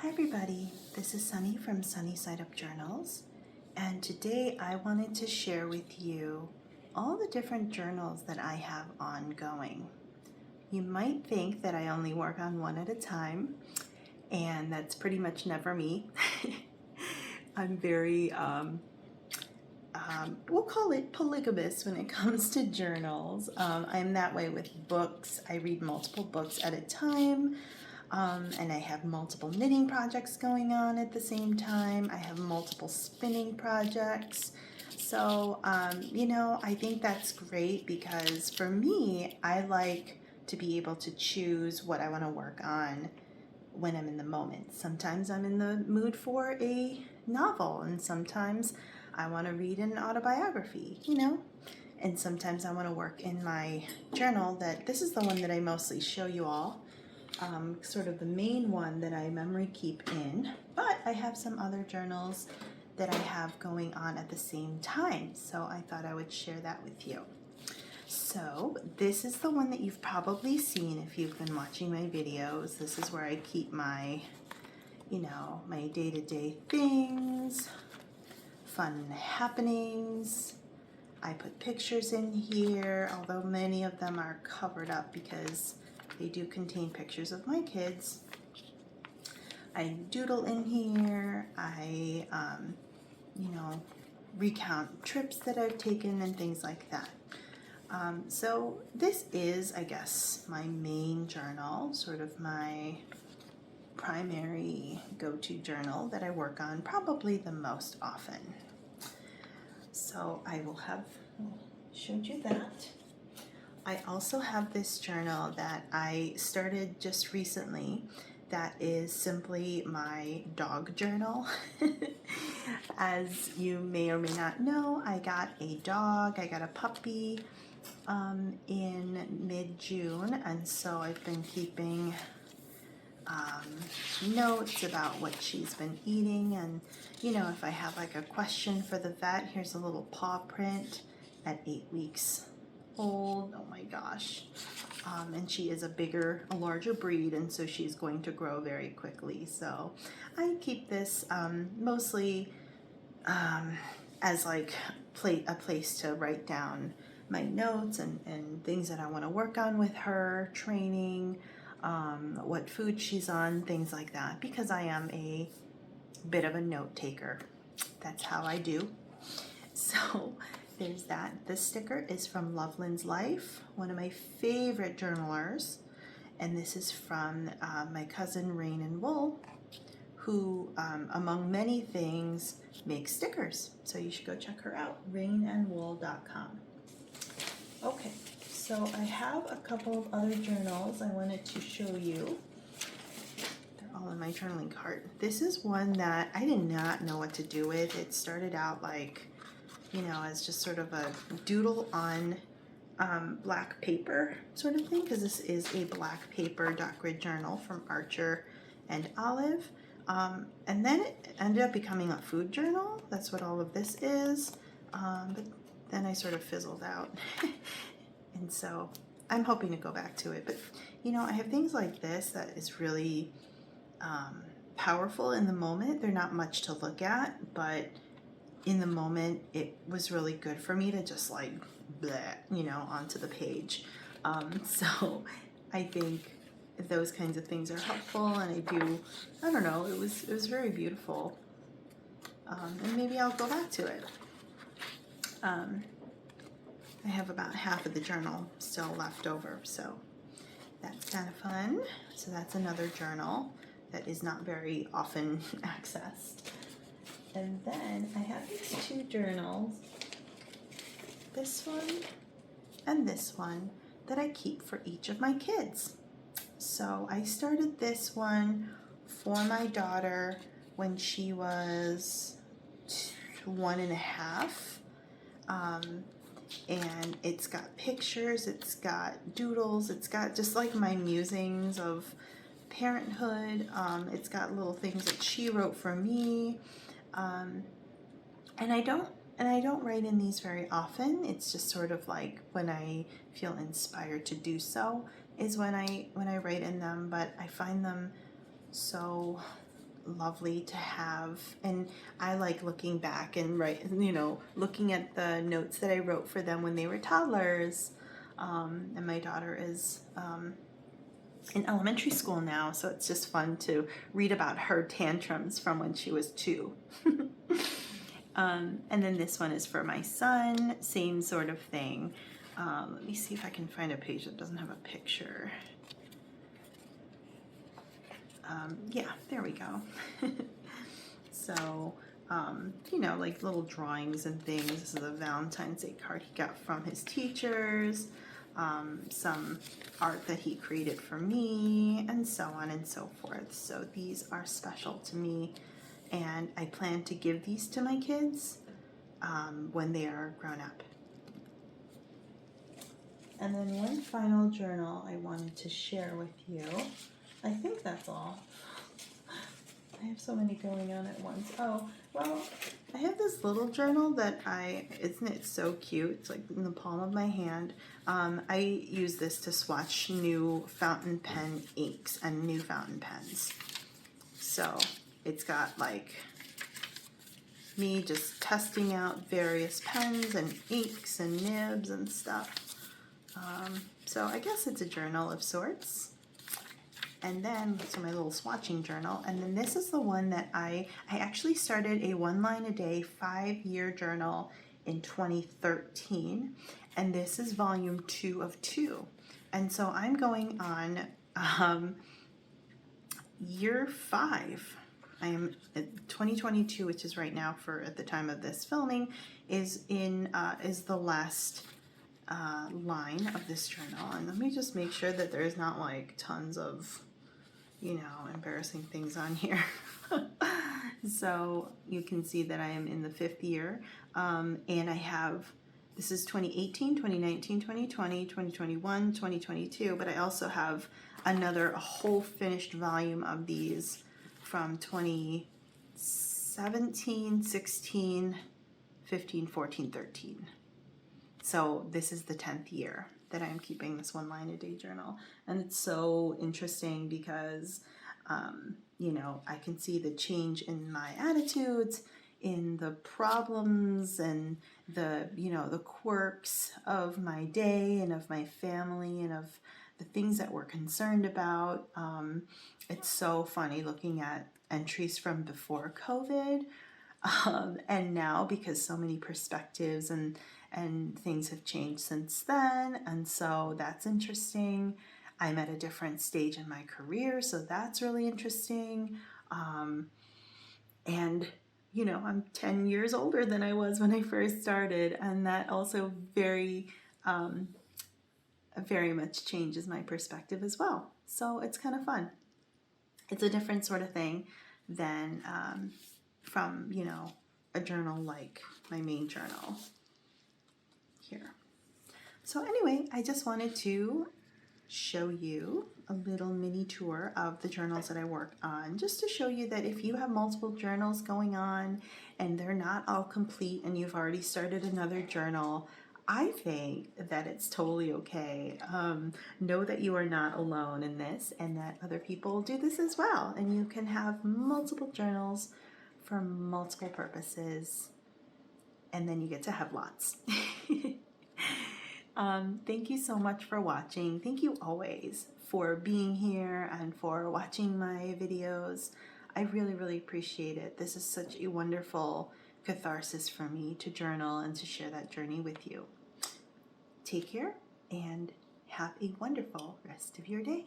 Hi everybody, this is Sunny from Sunny Side Up Journals, and today I wanted to share with you all the different journals that I have ongoing. You might think that I only work on one at a time, and that's pretty much never me. I'm very, we'll call it polygamous when it comes to journals. I'm that way with books. I read multiple books at a time. And I have multiple knitting projects going on at the same time. I have multiple spinning projects. So, I think that's great because for me, I like to be able to choose what I want to work on when I'm in the moment. Sometimes I'm in the mood for a novel, and sometimes I want to read an autobiography, and sometimes I want to work in my journal. This is the one that I mostly show you all. Sort of the main one that I memory keep in, but I have some other journals that I have going on at the same time, so I thought I would share that with you. So this is the one that you've probably seen if you've been watching my videos. This is where I keep my, my day-to-day things, fun happenings. I put pictures in here, although many of them are covered up because they do contain pictures of my kids. I doodle in here. I, recount trips that I've taken and things like that. So this is, I guess, my main journal, sort of my primary go-to journal that I work on probably the most often. So I will have showed you that. I also have this journal that I started just recently that is simply my dog journal. As you may or may not know, I got a dog, I got a puppy in mid-June, and so I've been keeping notes about what she's been eating, and if I have like a question for the vet, here's a little paw print at 8 weeks old. Oh my gosh. And she is a larger breed, and so she's going to grow very quickly. So I keep this mostly as like a place to write down my notes and things that I want to work on with her, training, what food she's on, things like that, because I am a bit of a note taker. That's how I do. So there's that. This sticker is from Loveland's Life, one of my favorite journalers, and this is from my cousin Rain and Wool, who, among many things, makes stickers. So you should go check her out, rainandwool.com. Okay, so I have a couple of other journals I wanted to show you. They're all in my journaling cart. This is one that I did not know what to do with. It started out like, as just sort of a doodle on black paper sort of thing, because this is a black paper dot grid journal from Archer and Olive. And then it ended up becoming a food journal. That's what all of this is. But then I sort of fizzled out. And so I'm hoping to go back to it. But, I have things like this that is really powerful in the moment. They're not much to look at, but in the moment, it was really good for me to just like, bleh, onto the page. So I think those kinds of things are helpful, and I don't know, it was very beautiful. And maybe I'll go back to it. I have about half of the journal still left over, so that's kind of fun. So that's another journal that is not very often accessed. And then I have these two journals, this one and this one, that I keep for each of my kids. So I started this one for my daughter when she was 1.5. And it's got pictures, it's got doodles, it's got just like my musings of parenthood. It's got little things that she wrote for me. And I don't write in these very often. It's just sort of like when I feel inspired to do so is when I write in them, but I find them so lovely to have. And I like looking back and looking at the notes that I wrote for them when they were toddlers. And my daughter is in elementary school now, so it's just fun to read about her tantrums from when she was 2. And then this one is for my son, same sort of thing. Let me see if I can find a page that doesn't have a picture. Yeah, there we go. So, like little drawings and things. This is a Valentine's Day card he got from his teachers. Some art that he created for me, and so on and so forth. So these are special to me, and I plan to give these to my kids when they are grown up. And then one final journal I wanted to share with you. I think that's all. I have so many going on at once. Oh, well, I have this little journal that isn't it so cute? It's like in the palm of my hand. I use this to swatch new fountain pen inks and new fountain pens. So it's got like me just testing out various pens and inks and nibs and stuff. So I guess it's a journal of sorts. And then, so my little swatching journal. And then this is the one that I actually started a 1 line a day 5-year journal in 2013. And this is volume 2 of 2. And so I'm going on year 5. I am 2022, which is right now at the time of this filming, is the last line of this journal. And let me just make sure that there's not like tons of embarrassing things on here. So you can see that I am in the 5th year, and this is 2018, 2019, 2020, 2021, 2022, but I also have a whole finished volume of these from 2017, 16, 15, 14, 13. So this is the 10th year that I'm keeping this 1 line a day journal. And it's so interesting because, I can see the change in my attitudes, in the problems and the quirks of my day and of my family and of the things that we're concerned about. It's so funny looking at entries from before COVID and now, because so many perspectives and things have changed since then, and so that's interesting. I'm at a different stage in my career, so that's really interesting. And I'm 10 years older than I was when I first started, and that also very much changes my perspective as well. So it's kind of fun. It's a different sort of thing than from a journal like my main journal here. So anyway, I just wanted to show you a little mini tour of the journals that I work on, just to show you that if you have multiple journals going on and they're not all complete and you've already started another journal, I think that it's totally okay. Know that you are not alone in this, and that other people do this as well, and you can have multiple journals for multiple purposes, and then you get to have lots. Thank you so much for watching. Thank you always for being here and for watching my videos. I really, really appreciate it. This is such a wonderful catharsis for me to journal and to share that journey with you. Take care and have a wonderful rest of your day.